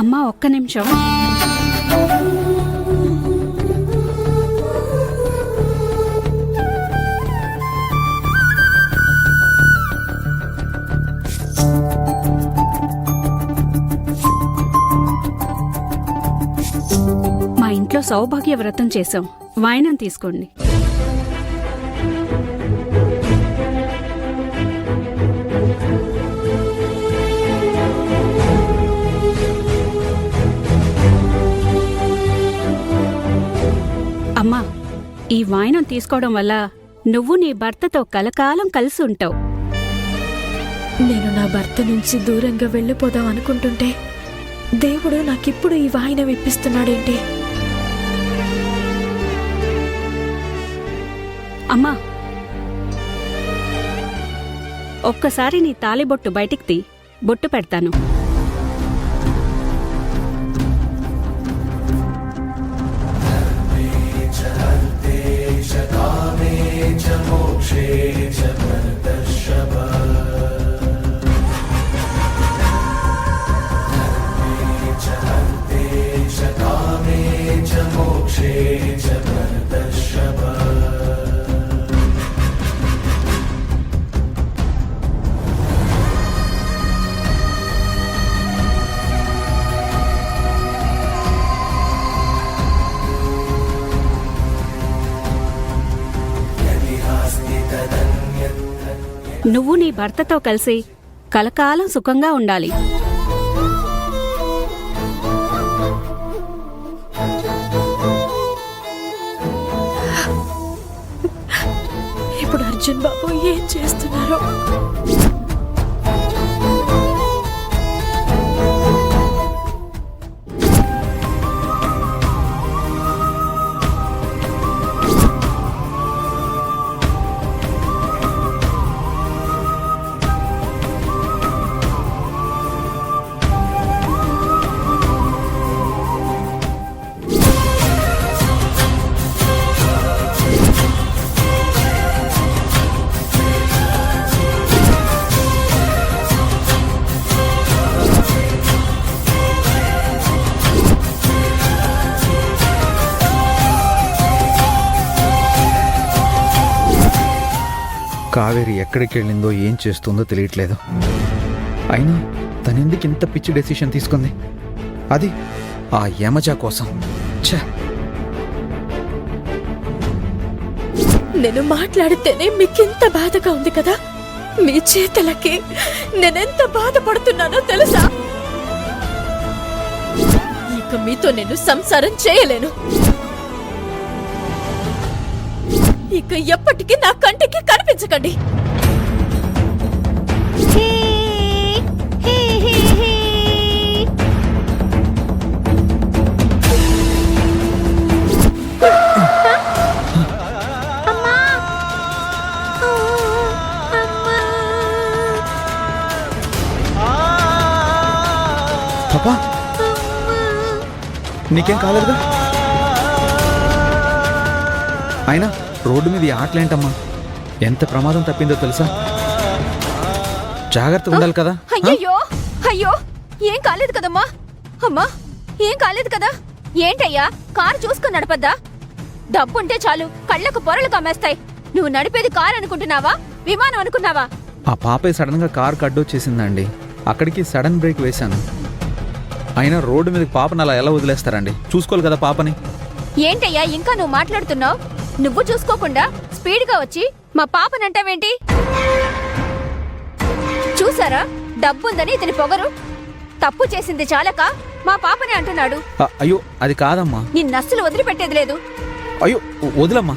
అమ్మా ఒక్క నిమిషం. మా ఇంట్లో సౌభాగ్య వ్రతం చేశాం, వాయినం తీసుకోండి. అమ్మా, ఈ వాయినం తీసుకోవడం వల్ల నువ్వు నీ భర్తతో కలకాలం కలిసి ఉంటావు. నేను నా భర్త నుంచి దూరంగా వెళ్ళిపోదాం అనుకుంటుంటే దేవుడు నాకిప్పుడు ఈ వాయినం ఇప్పిస్తున్నాడేంటి? అమ్మా, ఒక్కసారి నీ తాళిబొట్టు బయటికి తీ, బొట్టు పెడతాను. నువ్వు నీ భర్తతో కలిసి కలకాలం సుఖంగా ఉండాలి. ఇప్పుడు అర్జున్ బాబు ఏం చేస్తున్నారో? కావేరి ఎక్కడికి వెళ్ళిందో ఏం చేస్తుందో తెలియట్లేదు. అయినా తనెందుకు ఇంత పిచ్చి డెసిషన్ తీసుకుంది? అది ఆ యమజ కోసం. నేను మాట్లాడితేనే మీకింత బాధగా ఉంది కదా? మీ చేతలకి నేనెంత బాధపడుతున్నానో తెలుసా? ఇక మీతో నేను సంసారం చేయలేను. ఇక ఎప్పటికీ నా కంటికి కనిపించకండి. పాపా, నీకేం కాలేదుగా? అయినా రోడ్డు మీద ఈ ఆటలేంటమ్మా? ఎంత ప్రమాదం తప్పిందో తెలుసా? జాగ్రత్తగా ఉండాలి కదా. అయ్యో అయ్యో, ఏం కాలేదు కదమ్మా? అమ్మా, ఏం కాలేదు కదా? ఏంటయ్యా, కారు చూసుకుని నడపద్దా? డబ్బుంటే చాలు కళ్ళకు పొరలు కమ్మేస్తాయి. నువ్వు నడిపేది కారు అనుకుంటున్నావా, విమానం అనుకున్నావా? ఆ పాపే సడన్ గా కారు కడ్డొచ్చేసిందండి. అక్కడికి సడన్ బ్రేక్ వేశాను. అయినా రోడ్డు మీద పాపను అలా ఎలా వదిలేస్తారండి? చూసుకోవాలి కదా పాపని. ఏంటయ్యా ఇంకా నువ్వు మాట్లాడుతున్నావు? నువ్వు చూసుకోకుండా స్పీడ్గా వచ్చి మా పాపనంటావేంటి? చూసారా, డబ్బుందని ఇతని పొగరు. తప్పు చేసింది చాలక మా పాపని అంటున్నాడు. అయ్యో అది కాదమ్మా. నిన్నస్సులు వదిలిపెట్టేది లేదు. అయ్యో వదిలమ్మా.